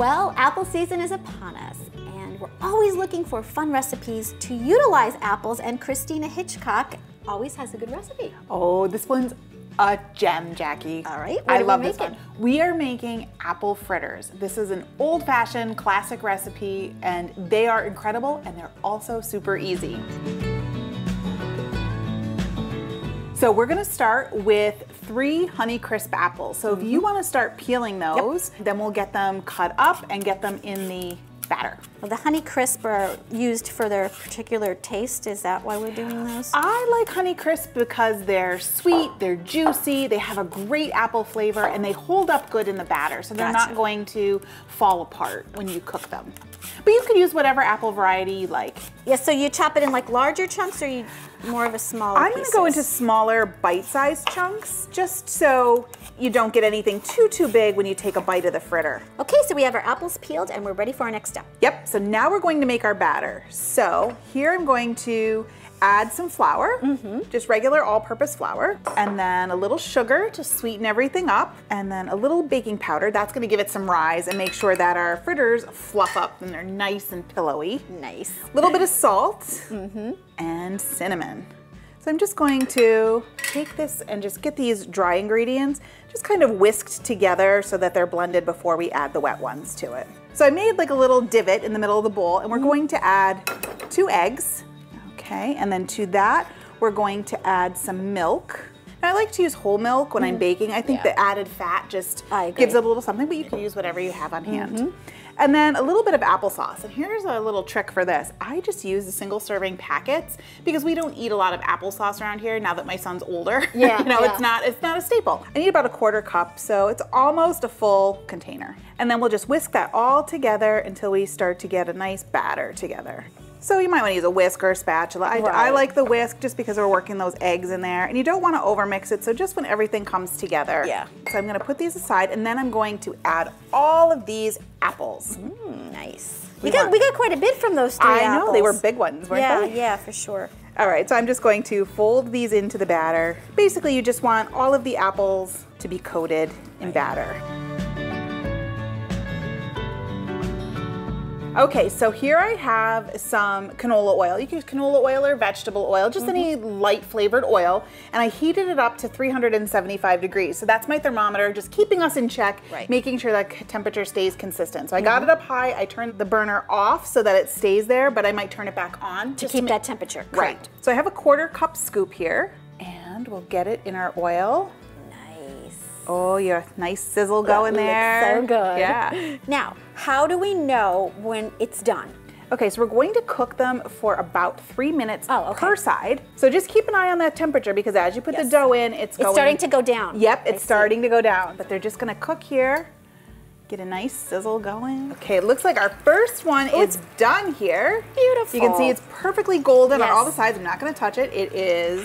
Well, apple season is upon us, and we're always looking for fun recipes to utilize apples, and Christina Hitchcock always has a good recipe. Oh, this one's a gem, Jackie. All right, I love this one. We are making apple fritters. This is an old-fashioned classic recipe, and they are incredible, and they're also super easy. So we're gonna start with 3 Honeycrisp apples. So if you wanna start peeling those, then we'll get them cut up and get them in the batter. Well, the Honeycrisp are used for their particular taste. Is that why we're doing those? I like Honeycrisp because they're sweet, they're juicy, they have a great apple flavor, and they hold up good in the batter, so they're not going to fall apart when you cook them. But you could use whatever apple variety you like. Yeah, so you chop it in like larger chunks, or you more of a smaller I'm gonna go into smaller bite-sized chunks, just so you don't get anything too big when you take a bite of the fritter. Okay, so we have our apples peeled and we're ready for our next step. Yep, so now we're going to make our batter. So here I'm going to add some flour, just regular all-purpose flour, and then a little sugar to sweeten everything up, and then a little baking powder. That's gonna give it some rise and make sure that our fritters fluff up and they're nice and pillowy. Nice. A little bit of salt and cinnamon. So I'm just going to take this and just get these dry ingredients just kind of whisked together so that they're blended before we add the wet ones to it. So I made like a little divot in the middle of the bowl, and we're going to add 2 eggs. Okay, and then to that, we're going to add some milk. Now, I like to use whole milk when I'm baking. I think the added fat just gives it a little something, but you can use whatever you have on hand. And then a little bit of applesauce. And here's a little trick for this. I just use the single serving packets because we don't eat a lot of applesauce around here now that my son's older. Yeah, you know, it's not a staple. I need about a 1/4 cup, so it's almost a full container. And then we'll just whisk that all together until we start to get a nice batter together. So you might want to use a whisk or a spatula. I like the whisk just because we're working those eggs in there, and you don't want to overmix it, so just when everything comes together. Yeah. So I'm going to put these aside, and then I'm going to add all of these apples. Nice. We got quite a bit from those 3 apples. I know, they were big ones, weren't they? Yeah, for sure. All right, so I'm just going to fold these into the batter. Basically, you just want all of the apples to be coated in batter. Okay, so here I have some canola oil. You can use canola oil or vegetable oil, just any light flavored oil. And I heated it up to 375 degrees. So that's my thermometer, just keeping us in check, making sure that temperature stays consistent. So I got it up high, I turned the burner off so that it stays there, but I might turn it back on. To keep that temperature, correct. So I have a 1/4 cup scoop here, and we'll get it in our oil. Oh, yeah, nice sizzle going there. Looks so good. Yeah. Now, how do we know when it's done? Okay, so we're going to cook them for about 3 minutes per side. So just keep an eye on that temperature, because as you put the dough in, it's starting to go down. Yep, it's starting to go down. But they're just gonna cook here. Get a nice sizzle going. Okay, it looks like our first one is done here. Beautiful. You can see it's perfectly golden on all the sides. I'm not gonna touch it. It is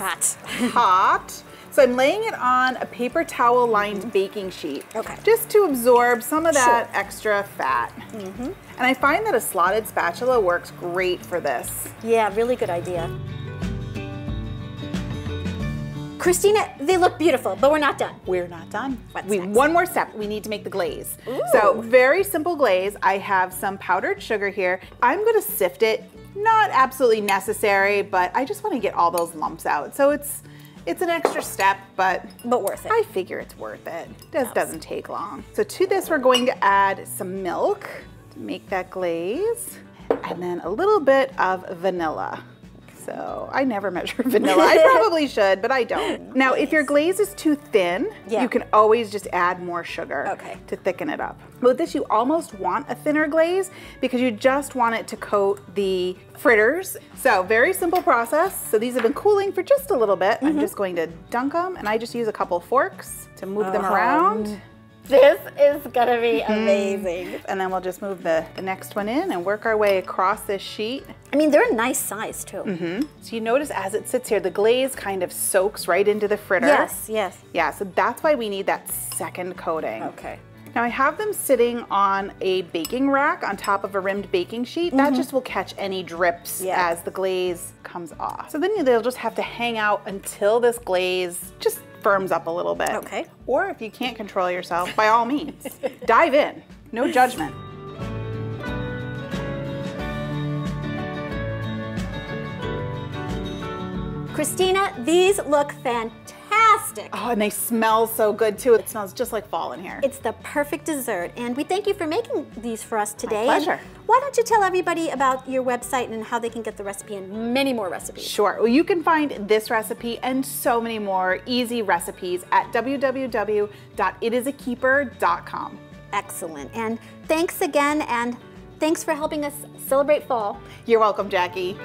hot. So I'm laying it on a paper towel lined baking sheet. Okay. Just to absorb some of that extra fat. And I find that a slotted spatula works great for this. Yeah, really good idea. Christina, they look beautiful, but we're not done. We're not done. What's next? One more step. We need to make the glaze. Ooh. So very simple glaze. I have some powdered sugar here. I'm gonna sift it. Not absolutely necessary, but I just want to get all those lumps out. So it's an extra step, but worth it. I figure it's worth it. This doesn't take long. So to this, we're going to add some milk to make that glaze, and then a little bit of vanilla. So I never measure vanilla. I probably should, but I don't. Now, if your glaze is too thin, you can always just add more sugar to thicken it up. But with this, you almost want a thinner glaze because you just want it to coat the fritters. So very simple process. So these have been cooling for just a little bit. I'm just going to dunk them, and I just use a couple forks to move them around. This is gonna be amazing. And then we'll just move the next one in and work our way across this sheet. I mean, they're a nice size too. So you notice as it sits here, the glaze kind of soaks right into the fritter. Yes, yes. Yeah, so that's why we need that second coating. Okay. Now I have them sitting on a baking rack on top of a rimmed baking sheet. That just will catch any drips as the glaze comes off. So then they'll just have to hang out until this glaze just firms up a little bit. Okay. Or if you can't control yourself, by all means, dive in. No judgment. Christina, these look fantastic. Oh, and they smell so good too. It smells just like fall in here. It's the perfect dessert, and we thank you for making these for us today. My pleasure. And why don't you tell everybody about your website and how they can get the recipe and many more recipes? Sure. Well, you can find this recipe and so many more easy recipes at www.itisakeeper.com. Excellent. And thanks again, and thanks for helping us celebrate fall. You're welcome, Jackie.